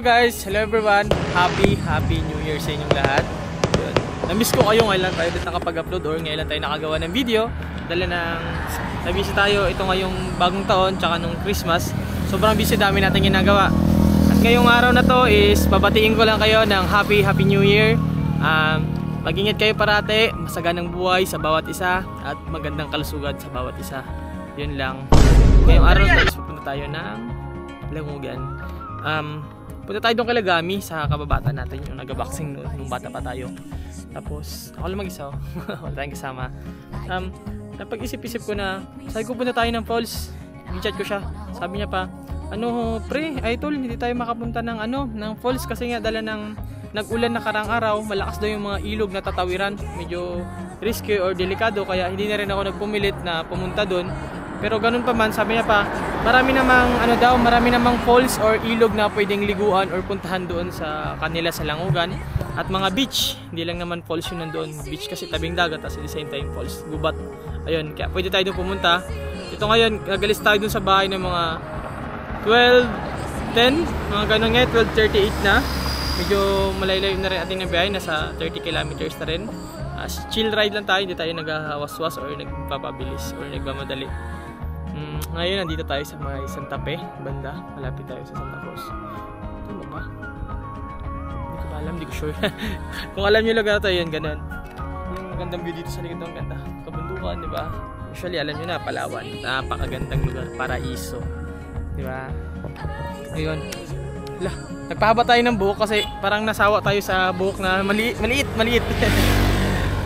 guys, hello everyone. Happy New Year sa inyong lahat. Yun. Na-miss ko kayo, ngayon lang tayo ulit nakapag-upload or ngayon lang tayo nakagawa ng video. Dala ng na-busy tayo ito ngayong bagong taon tsaka nung Christmas. Sobrang busy, dami natin ginagawa. At ngayong araw na to is babatiin ko lang kayo ng Happy New Year. Mag-ingat kayo parate, masaganang buhay sa bawat isa at magandang kalusugan sa bawat isa. Yun lang. Ngayong araw na to is pupunta tayo ng Langugan. Punta tayo doon kay Lagami sa kababata natin yung nag-boxing nung bata pa tayo. Tapos ako lang mag-isa, wala tayong kasama. Napag-isip-isip ko na sabi ko punta tayo ng falls. I-chat ko siya, sabi niya pa, ano pre, idol, hindi tayo makapunta ng ng falls kasi nga dala ng nag-ulan na karang araw, malakas daw yung mga ilog na tatawiran, medyo risky or delikado, kaya hindi na rin ako nagpumilit na pumunta doon. Pero ganun pa man, sabi niya pa, marami namang falls or ilog na pwedeng liguan or puntahan doon sa kanila sa Langugan. At mga beach, hindi lang naman falls yun nandoon. Beach kasi tabing dagat, at the same time falls, gubat. Ayun, kaya pwede tayo doon pumunta. Ito ngayon, nagalis tayo doon sa bahay ng mga 12:10, mga ganun nga, 12:38 na. Medyo malayo na rin ating nabiyahe, nasa 30 kilometers na rin. Chill ride lang tayo, hindi tayo nagwaswas or nagpapabilis or nagmamadali. Ngayon nandito tayo sa may Santa Fe banda, malapit tayo sa Santa Cruz. Ano ba? Hindi ko alam, hindi ko sure. Kung alam niyo lugar to, yun ganun. Yung magandang view dito sa likod ng ganda, kabundukan, di ba? Usually alam niyo na, Palawan, napakagandang lugar, paraiso, di ba? Ngayon, nagpahaba tayo ng buhok kasi parang nasawa tayo sa buhok na maliit.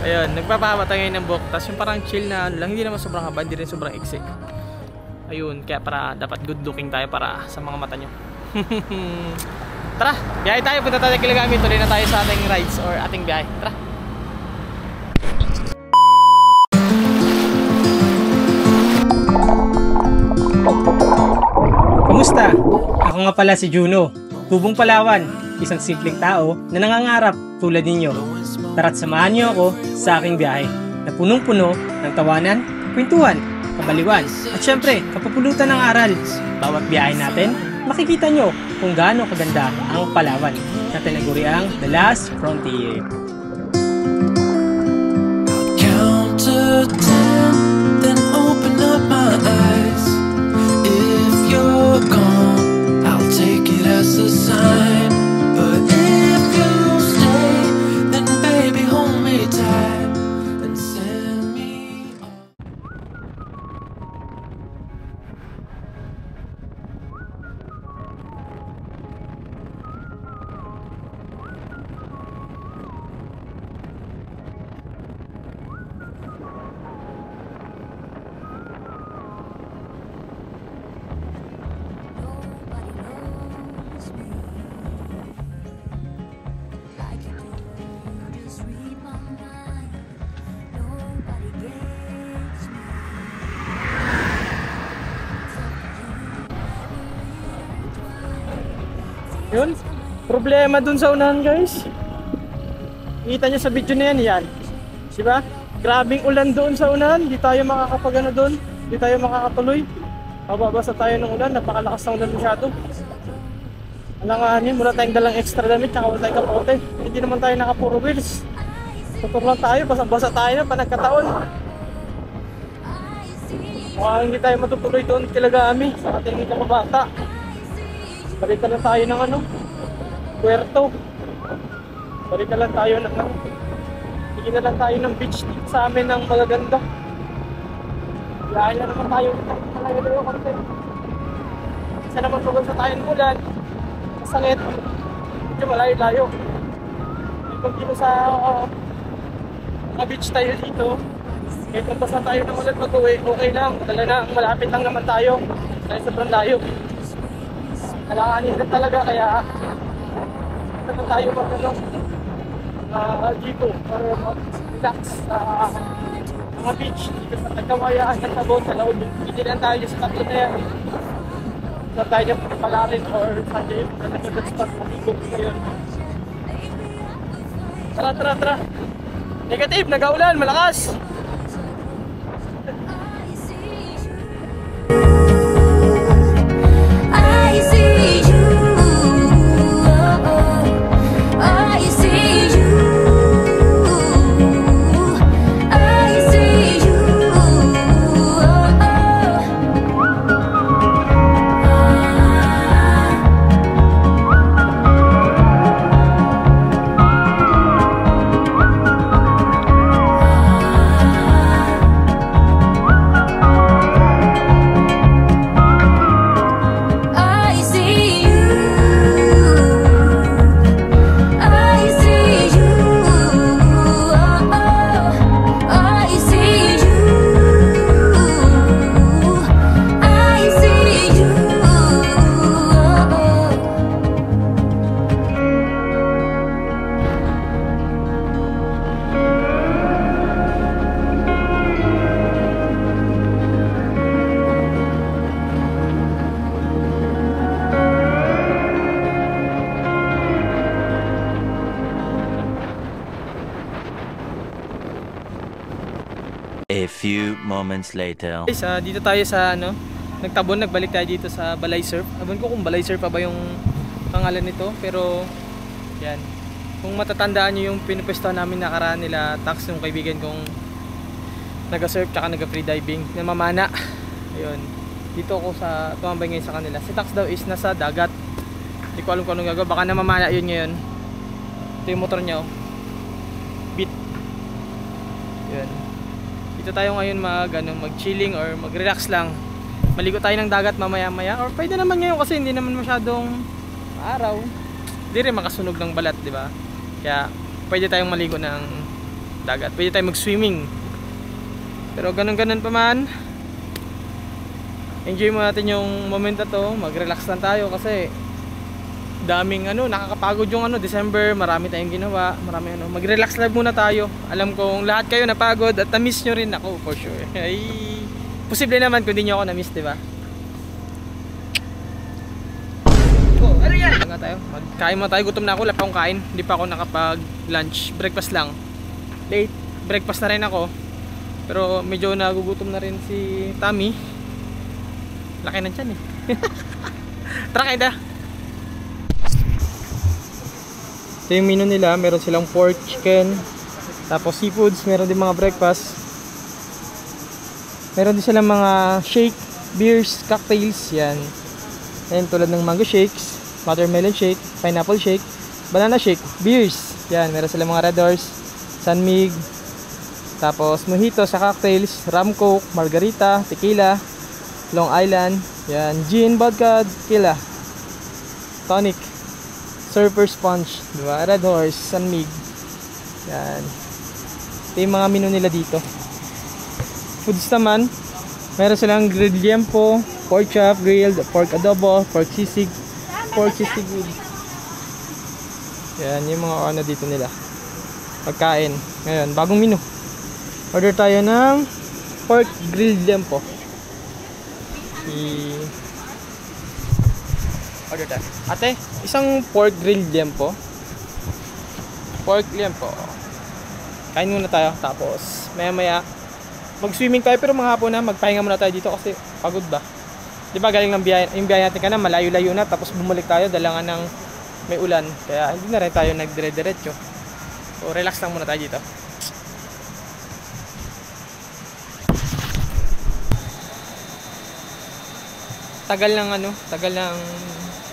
Ayun, nagpapahaba tayo ng buhok, tapos yung parang chill na lang, hindi naman sobrang haba, hindi rin sobrang iksi. Ayun, kaya para dapat good looking tayo para sa mga mata nyo. Tara, biyahe tayo, punta tayo kay Lagami, tuloy na tayo sa ating rides or ating biyahe. Tara. Kamusta? Ako nga pala si Juno, tubong Palawan, isang simpleng tao na nangangarap tulad ninyo. Tara't samahan niyo ako sa aking biyahe na punong-puno ng tawanan, kwentuhan, kabaliwan, at syempre, kapupulutan ng aral. Bawat biyahe natin, makikita nyo kung gaano kaganda ang Palawan na tinaguriang The Last Frontier. Count to 10, then open up my eyes. If you're gone, I'll take it as a sign. But if you stay, then baby hold me tight and send me on. Yun, problema dun sa unahan guys. Kita nyo sa video na yan. Diba? Grabing ulan doon sa unahan, di tayo makakapagano doon, di tayo makakatuloy. Mababasa tayo ng ulan, napakalakas ng ulan masyado. Alanganin, mula tayong dalang extra damit, tsaka wala tayong kapote. Hindi naman tayo nakapuro wheels. Tutur lang tayo, basa-basa tayo na panagkataon. Mukhang hindi tayo matutuloy doon kay Lagami sa ating kababata. Balikan lang tayo ng Puerto. Balikan lang tayo ng Bigyan na lang tayo ng beach dito sa amin ng magaganda. Lahat na naman tayo. Malayo tayo konti. Isa naman tugon sa tayong ulan. Masangit. Medyo malayo-layo. Kung dito sa mga beach tayo dito, kahit magpasa tayo ng ulan mag-uwi, okay lang. Dala na, malapit lang naman tayo. Dahil sobrang layo. Kailanganin din talaga, kaya naman tayo dito para mag-relax sa mga beach dito sa Tagawayaan ng Tabon sa Laod. Hindi lang tayo sa tatlo na yan. Sa tayo palarin or sa tayo na nag-spot mag-ibog ngayon. Tara. Negative, nag-aulan, malakas! I see you. A few moments later. Guys, dito tayo sa ano, nagtabon, nagbalik tayo dito sa Balay Surf. Abon ko kung Balay Surf pa ba yung pangalan nito, pero yan. Kung matatandaan nyo yung pinupwesto namin nakaraan nila Tax, yung kaibigan kong naga-surf tsaka naga-freediving, namamana. Ayun. Dito ako sa tumambay ngayon sa kanila. Si Tax daw is nasa dagat. Hindi ko alam kung anong gagawa. Baka namamana yun ngayon. Ito yung motor niya, oh. Beat. Yun. Dito tayo ngayon mag-chilling or mag-relax lang. Maligo tayo ng dagat mamaya-maya. Or pwede naman ngayon kasi hindi naman masyadong araw. Hindi rin makasunog ng balat, di ba? Kaya pwede tayong maligo ng dagat. Pwede tayong mag-swimming. Pero ganun-ganun pa man, enjoy mo natin yung moment na to. Mag-relax lang tayo kasi daming nakakapagod yung December, marami tayong ginawa, marami mag-relax lang muna tayo. Alam kong lahat kayo napagod at na-miss nyo rin ako for sure. Ay, posible naman kung di nyo ako na-miss, di ba? Oh, ano yan? Magkain muna tayo, gutom na ako, wala pa akong kain. Hindi pa ako nakapag-lunch, breakfast lang. Late, breakfast na rin ako. Pero medyo nagugutom na rin si Tommy. Laki ng tiyan eh. Tara kayo na. Ito yung menu nila, meron silang pork, chicken, tapos seafoods, meron din mga breakfast. Meron din silang mga shake, beers, cocktails, yan. Ayan, tulad ng mango shakes, watermelon shake, pineapple shake, banana shake, beers. Yan, meron silang mga Red Horse, Sunmig, tapos mojito sa cocktails, rum coke, margarita, tequila, Long Island, yan, gin, vodka, tequila, tonic, Surfer Sponge, diba? Red Horse, Sunmig. Yan. Ito yung mga menu nila dito. Foods naman, meron silang grilled liempo, pork chop, grilled, pork adobo, pork sisig, pork sisig. Yan, yung mga dito nila. Pagkain. Ngayon, bagong menu. Order tayo ng pork grilled liempo. Order tayo. Ate, isang pork grilled liempo. Pork liempo. Kain muna tayo. Tapos, maya-maya, mag-swimming tayo. Pero mga hapon na, magpahinga muna tayo dito kasi pagod ba? Diba galing ng biyahe, yung biyahe natin ka na, malayo-layo na. Tapos bumalik tayo, dalangan ng may ulan. Kaya hindi na rin tayo nagdire-diretso. So, relax lang muna tayo dito. Tagal ng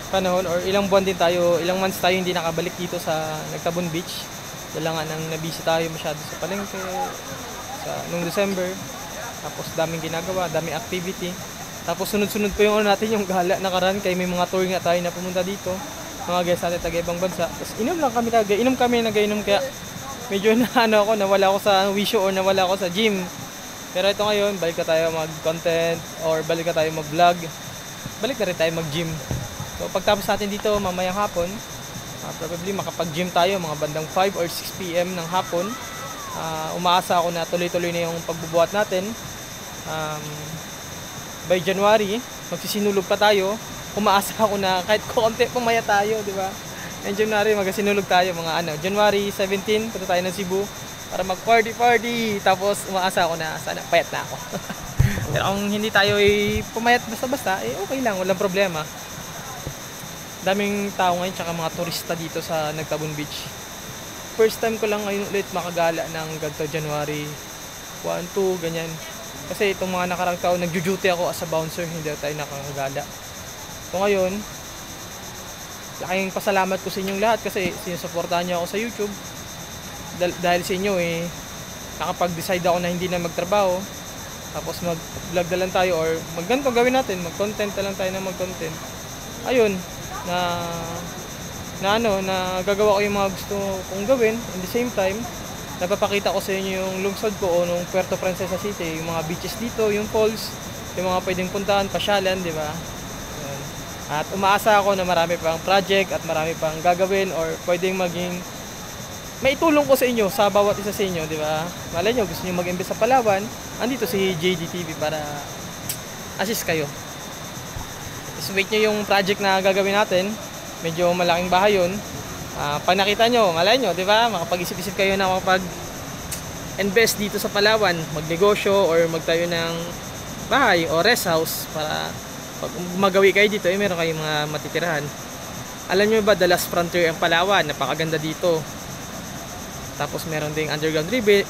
panahon or ilang buwan din tayo, ilang months tayo hindi nakabalik dito sa Nagtabon Beach. Dala nga nang nabisi tayo masyado sa palengke nung December. Tapos daming ginagawa, daming activity. Tapos sunod-sunod po yung natin yung gala nakaraan kay may mga tour nga tayo na pumunta dito. Mga guys natin taga ibang bansa. Tapos inom kami nagainom kaya medyo nawala ako sa wisho or nawala ako sa gym. Pero ito ngayon, balik na tayo mag-content or balik na tayo mag-vlog. Balik na rin tayo mag-gym. So pagtapos natin dito mamayang hapon, probably makapag-gym tayo mga bandang 5 or 6 PM ng hapon. Umaasa ako na tuloy-tuloy na yung pagbubuhat natin. By January, magsisinulog pa tayo. Umaasa ako na kahit konti pumaya tayo, di ba? And January magsisinulog tayo mga January 17 punta tayo ng Cebu para mag-party. Tapos umaasa ako na sana payat na ako. Pero kung hindi tayo pumayat basta-basta, okay lang, walang problema. Daming tao ngayon tsaka mga turista dito sa Nagtabon Beach. First time ko lang ngayon ulit makagala ng ganito January 1, 2, ganyan. Kasi itong mga nakarang taon nagjo-duty ako as a bouncer, hindi tayo nakakagala. So ngayon, laking pasalamat ko sa inyong lahat kasi sinusuportahan niyo ako sa YouTube. Dahil sa inyo nakapag-decide ako na hindi na magtrabaho. Tapos mag-vlog na lang tayo or ganito gawin natin, mag-content na lang tayo na mag-content. Ayun, na gagawa ko yung mga gusto kong gawin. In the same time, napapakita ko sa inyo yung lungsod ko o nung Puerto Princesa City, yung mga beaches dito, yung falls, yung mga pwedeng puntahan, pasyalan, di ba? At umaasa ako na marami pang project at marami pang gagawin or pwedeng maging maitulong ko sa inyo, sa bawat isa sa inyo, di ba? Malay nyo, gusto nyo mag-invest sa Palawan, andito si JDTV para assist kayo. So wait nyo yung project na gagawin natin. Medyo malaking bahay yun. Pag nakita nyo, malay nyo, di ba? Makapag-isip-isip kayo na and best dito sa Palawan, magnegosyo or magtayo ng bahay o rest house para pag magawi kayo dito, meron kayong mga matitirahan. Alam nyo ba, the last frontier ang Palawan, napakaganda dito. Tapos meron ding underground river.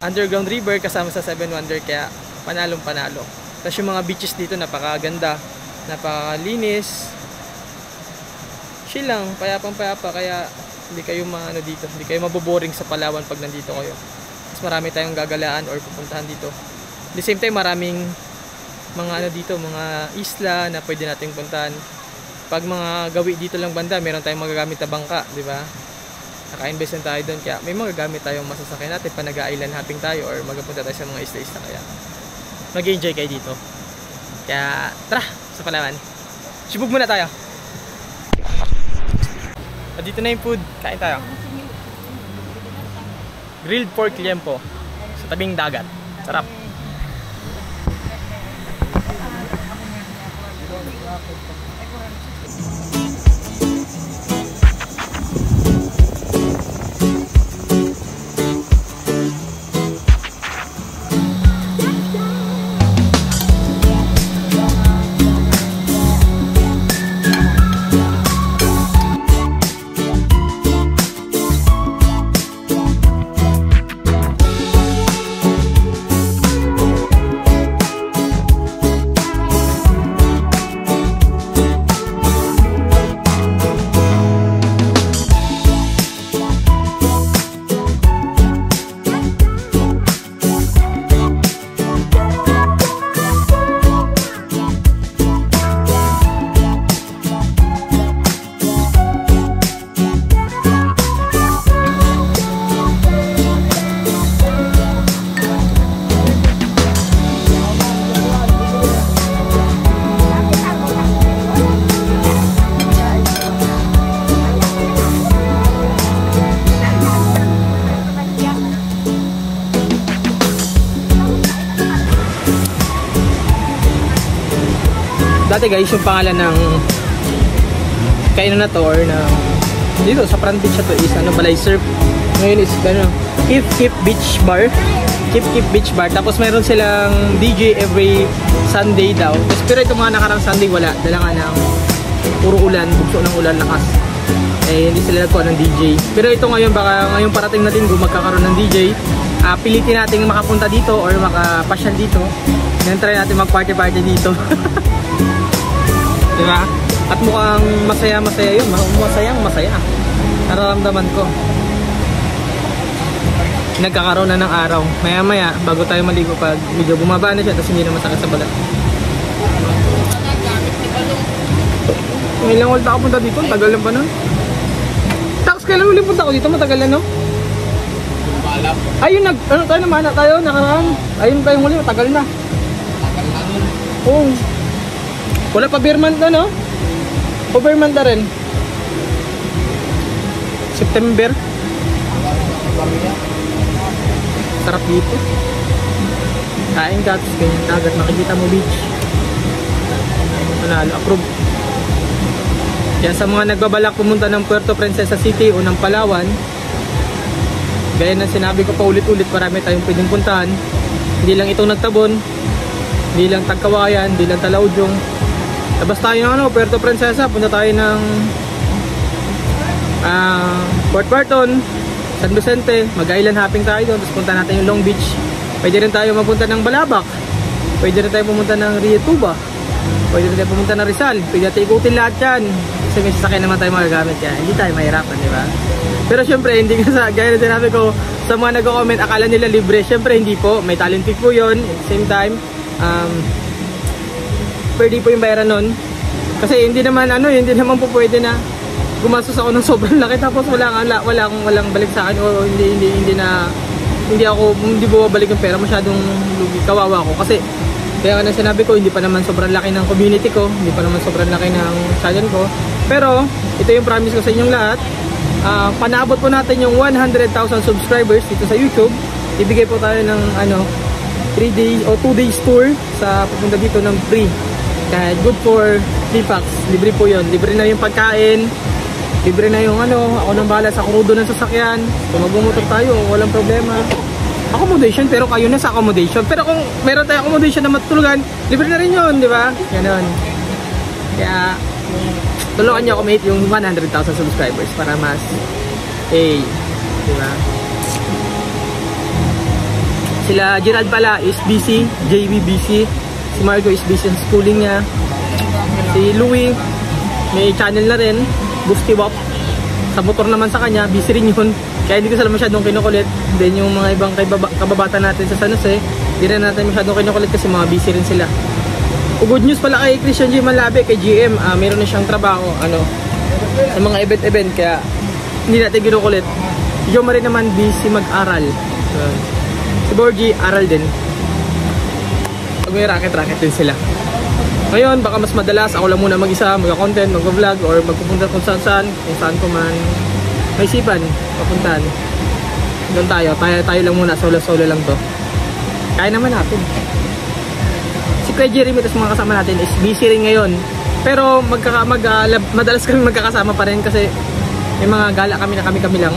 Underground river kasama sa Seven Wonder, kaya panalong panalo. Tapos yung mga beaches dito napakaganda, napakalinis. Chill lang, payapang payapa, kaya hindi kayo dito, hindi kayo maboboring sa Palawan pag nandito kayo. Mas marami tayong gagalaan or pupuntahan dito. At the same time, maraming mga dito, mga isla na pwede nating puntahan. Pag mga gawi dito lang banda, meron tayong magagamit na bangka, di ba? Naka-invest na tayo doon, kaya may magagamit tayong masasakyan natin pa nag-island hopping tayo or magpunta tayo sa mga isla-isla, kaya mag-enjoy kayo dito. Kaya tara sa Palawan, sibog muna tayo. At dito na yung food, kain tayo. Grilled pork liempo sa tabing dagat, sarap. Dati guys, yung pangalan ng kainan na to or ng dito sa front beach to is Balay Surf. Ngayon is Kip Beach Bar. Kip Beach Bar. Tapos meron silang DJ every Sunday daw. Pero itong mga nakarang Sunday wala. Dala nga ng puro ulan, bugso ng ulan, lakas. Hindi sila nagkuha ng DJ. Pero ito ngayon, baka ngayong parating na linggo magkakaroon ng DJ. Pilitin natin makapunta dito or makapasyal dito. Then try natin mag-party dito. Diba? At mukhang masaya yun. Masaya. Nararamdaman ko. Nagkakaroon na ng araw. Maya bago tayo maligo, pag medyo bumaba na siya, tapos hindi na masakit sa balat. Ngayon lang ulit ako punta dito. Tagal lang pa nun. Tapos kailan ulit punta ako dito? Matagal na, no? Ayun, ano tayo naman na tayo? Nakaraan. Ayun tayong huli. Matagal na. Oo. Wala pa Berman na, no? O Berman na rin. September. Sarap dito. Kain ka, ganyan dagat, makikita mo beach. Manalo, approve. Kaya sa mga nagbabalak pumunta ng Puerto Princesa City o ng Palawan, gaya na sinabi ko pa ulit-ulit, marami tayong pwedeng puntahan. Hindi lang itong Nagtabon, hindi lang Tagkawayan, hindi lang Talaudyong. Labas tayo ng Puerto Princesa, punta tayo ng Port Barton, San Vicente, mag-island hopping tayo doon, tapos punta natin yung Long Beach. Pwede rin tayo mapunta ng Balabac, pwede rin tayo pumunta ng Rio Tuba, pwede rin tayo pumunta ng Rizal, pwede natin ikutin lahat yan. Kasi may sasakyan naman tayo magagamit, kaya hindi tayo mahirapan, di ba? Pero syempre, hindi ka gaya na sinabi ko, sa mga nag-comment, akala nila libre. Syempre, hindi po, may talent fee po yun. At the same time, pwede po yung bayaran nun. Kasi hindi naman po pwede na gumastos ako ng sobrang laki tapos walang balik sa akin o hindi bumabalik yung pera, masyadong lugi, kawawa ko. Kasi kaya nga sinabi ko, hindi pa naman sobrang laki ng community ko, hindi pa naman sobrang laki ng channel ko. Pero ito yung promise ko sa inyong lahat. Panaabot po natin yung 100,000 subscribers dito sa YouTube. Ibigay po tayo ng 3 days o 2 days tour sa pupunta dito ng free. Kahit good for 3 packs, libre po yun. Libre na yung pagkain, libre na yung ako nang bahala sa krudo ng sasakyan. Kung magmumotor tayo, walang problema. Accommodation, pero kayo na sa accommodation. Pero kung meron tayong accommodation na matulugan, libre na rin yun, di ba? Ganon. Kaya, tulungan nyo ako mate yung 100,000 subscribers para mas di ba? Sila Gerald pala is busy, JB busy, si Marco is busy sa schooling niya, si Louie may channel na rin, Boosty Wop. Sa motor naman sa kanya, busy rin yun. Kaya hindi ko sila masyadong kinukulit. Then yung mga ibang kababata natin sa San Jose, hindi rin natin masyadong kinukulit kasi mga busy rin sila. Good news pala kay Christian G. Malabe, kay GM, meron na siyang trabaho sa mga event-event, kaya hindi natin kinukulit. Si Joma rin naman busy mag-aral. Si Borgie, aral din. Pag may racket din sila. Ngayon, baka mas madalas ako lang muna mag-isa, mag-content, mag-vlog, or magpupunta kung saan ko man may isipan, papuntahan. Doon tayo lang muna, solo lang to. Kaya naman natin. Si Kuya Jeremy, tas mga kasama natin is busy rin ngayon. Pero madalas kami magkakasama pa rin kasi may mga gala kami na kami lang.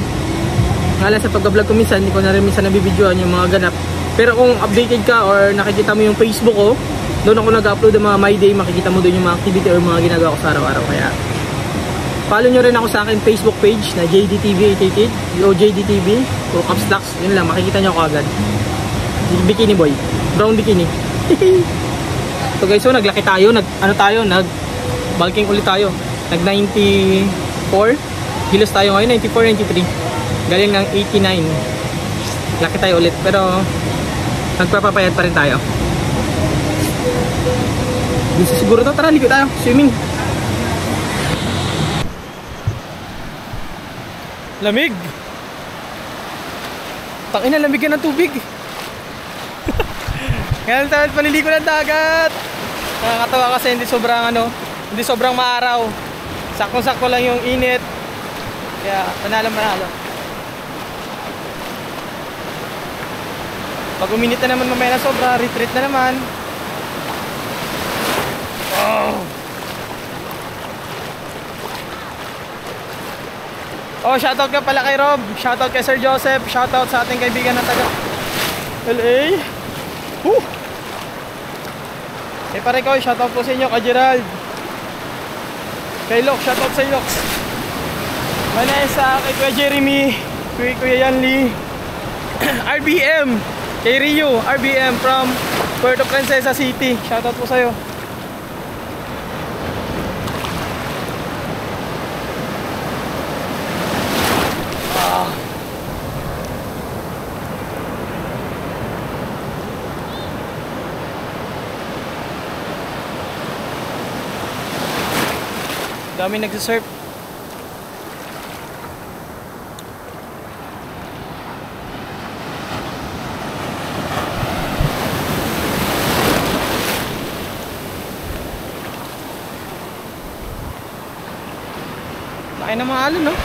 Ngala sa pag-vlog ko minsan, hindi ko na rin minsan nabibidyoan yung mga ganap. Pero kung updated ka or nakikita mo yung Facebook ko, doon ako nag-upload ng mga My Day, makikita mo doon yung mga activity or mga ginagawa ko sa araw-araw. Kaya follow nyo rin ako sa akin Facebook page na JDTV88 o JDTV o Caps Locks, yun lang, makikita nyo ako agad. Bikini boy, brown bikini. So guys, so naglaki tayo, nag-bulking ulit tayo. Nag 94 kilos tayo ngayon, 94, 93. Galing ng 89. Laki tayo ulit, pero nagpapapayat pa rin tayo. Bisa siguro to, tara ligo tayo, swimming. Lamig. Tangina, lamig yan ng tubig. Ngayon tayo paliligo ng dagat. Nakakatawa kasi hindi sobrang maaraw. Sakto-sakto lang yung init. Kaya panalo. Pag uminit na naman mamaya na sobra, retreat na naman. Oh, shoutout ka pala kay Rob, shoutout kay Sir Joseph, shoutout sa ating kaibigan na taga LA. Eh pare ko, shoutout po sa inyo kay Gerald. Kay Lok, shoutout sa iyo. Vanessa, kay Kuya Jeremy, kay Kuya Yanli. RBM, kay Rio, RBM from Puerto Princesa City. Shoutout po sa iyo. Dami nagsisurf. Laki ng mga alon, no?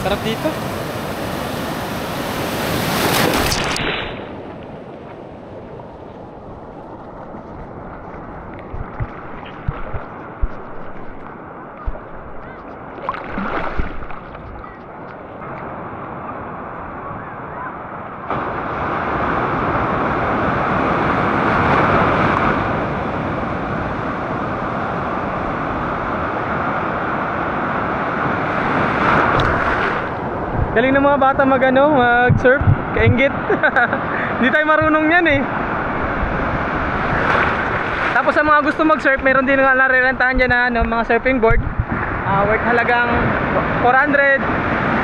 Sarap dito. Galing ng mga bata mag-surf, kainggit. Hindi tayo marunong yan eh. Tapos sa mga gusto mag-surf, meron din nga narirentahan dyan na mga surfing board. Worth halagang 400.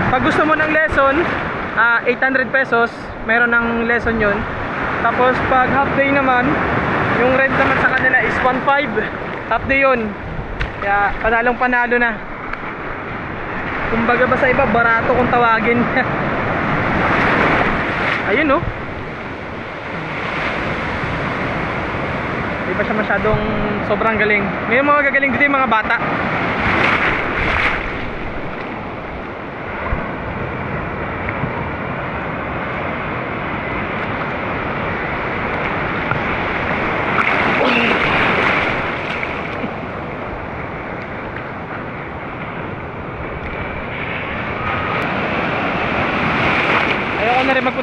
Pag gusto mo ng lesson, 800 pesos. Meron ng lesson yun. Tapos pag half day naman, yung rent naman sa kanila is 1.5. Half day yun. Kaya panalong panalo na. Kumbaga ba sa iba, barato kung tawagin. Ayun, no? Di ba siya masyadong sobrang galing. May mga gagaling dito yung mga bata.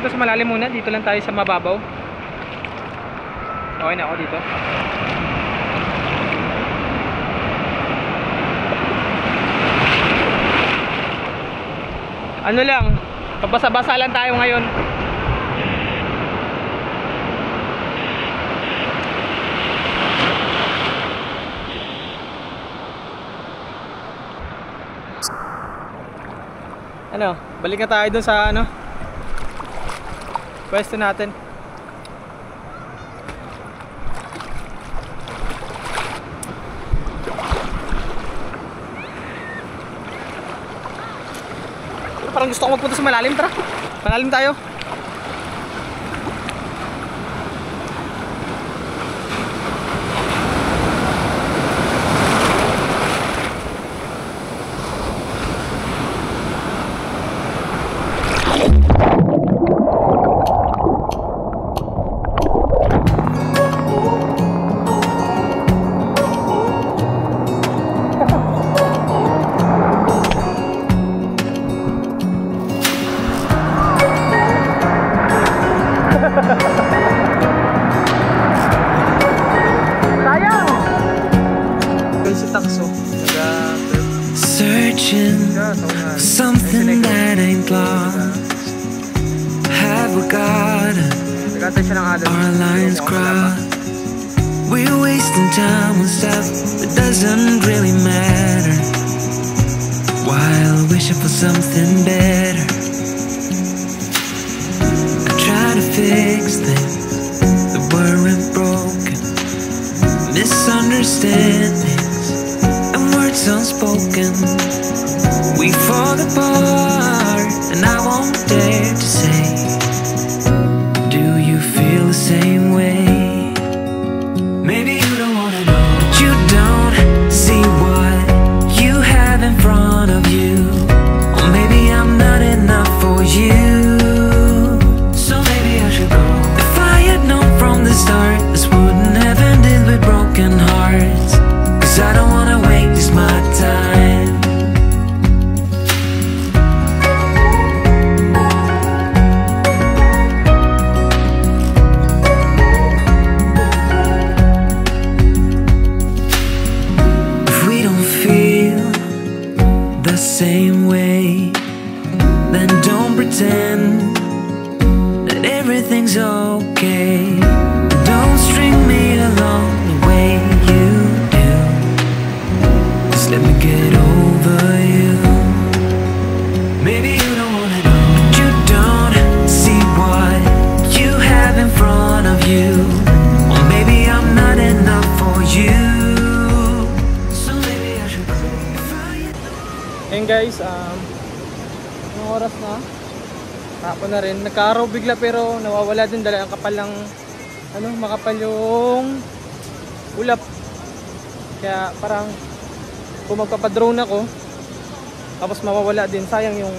pumunta sa malalim muna. Dito lang tayo sa mababaw. Okay na ako dito. Ano lang, pabasa-basa lang tayo ngayon. Ano, balik na tayo dun sa ano pwesto natin. Parang gusto ko magpunta sa malalim. Tara, malalim tayo. Searching for something that ain't lost. Have we got our lines crossed? We're wasting time on stuff that doesn't really matter, while wishing for something better. I try to fix things that weren't broken, misunderstandings and words unspoken. We fall apart, and I won't dare to say, do you feel the same way? Maybe you don't wanna know, but you don't see what you have in front of you. Or maybe I'm not enough for you, so maybe I should go. If I had known from the start, this wouldn't have ended with broken hearts. Cause I don't wanna waste my time. Same way, then don't pretend that everything's okay. Don't string me along the way you do. Just let me get over you. Maybe you don't wanna know, but you don't see what you have in front of you. Or maybe I'm not enough for you. Ayun guys, anong oras na? Hapon na rin. Nagka-araw bigla pero nawawala din dahil ang kapal ng ano, makapal yung ulap. Kaya parang kung magpapadrone ako tapos mawawala din, sayang yung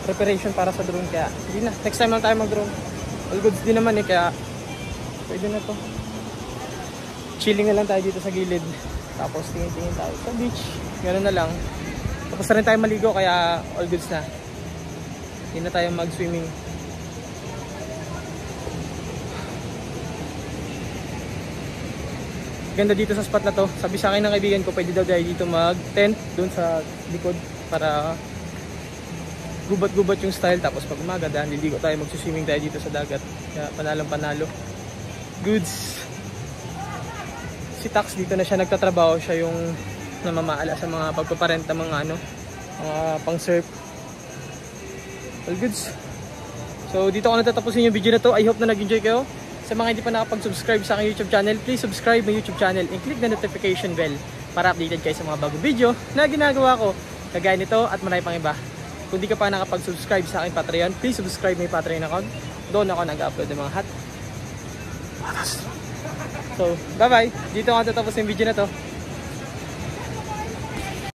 preparation para sa drone. Kaya hindi na, next time lang tayo mag-drone. All goods din naman kaya pwede na to. Chilling na lang tayo dito sa gilid. Tapos tingin-tingin tayo sa beach. Ganoon na lang. Tapos na rin tayo maligo kaya all goods na. Hindi na tayo mag-swimming. Ganda dito sa spot na to. Sabi sa akin ng kaibigan ko, pwede daw tayo dito mag-tent doon sa likod para gubat-gubat yung style. Tapos pag umaga dahil liligo tayo, mag-swimming tayo dito sa dagat. Kaya panalong panalo. Goods. Si Tax dito na siya nagtatrabaho. Siya yung namamaala sa mga pagpaparenta, mga ano, mga pang surf. All goods. So dito ko natatapusin yung video na to. I hope na nag-enjoy kayo. Sa mga hindi pa nakapag-subscribe sa aking YouTube channel, please subscribe my YouTube channel and click the notification bell para updated kayo sa mga bagong video na ginagawa ko kagaya nito at marami pang iba. Kung di ka pa nakapag-subscribe sa aking Patreon, please subscribe my Patreon account. Doon ako nag-upload ng mga hot. So bye bye. Dito ko natatapusin yung video na to.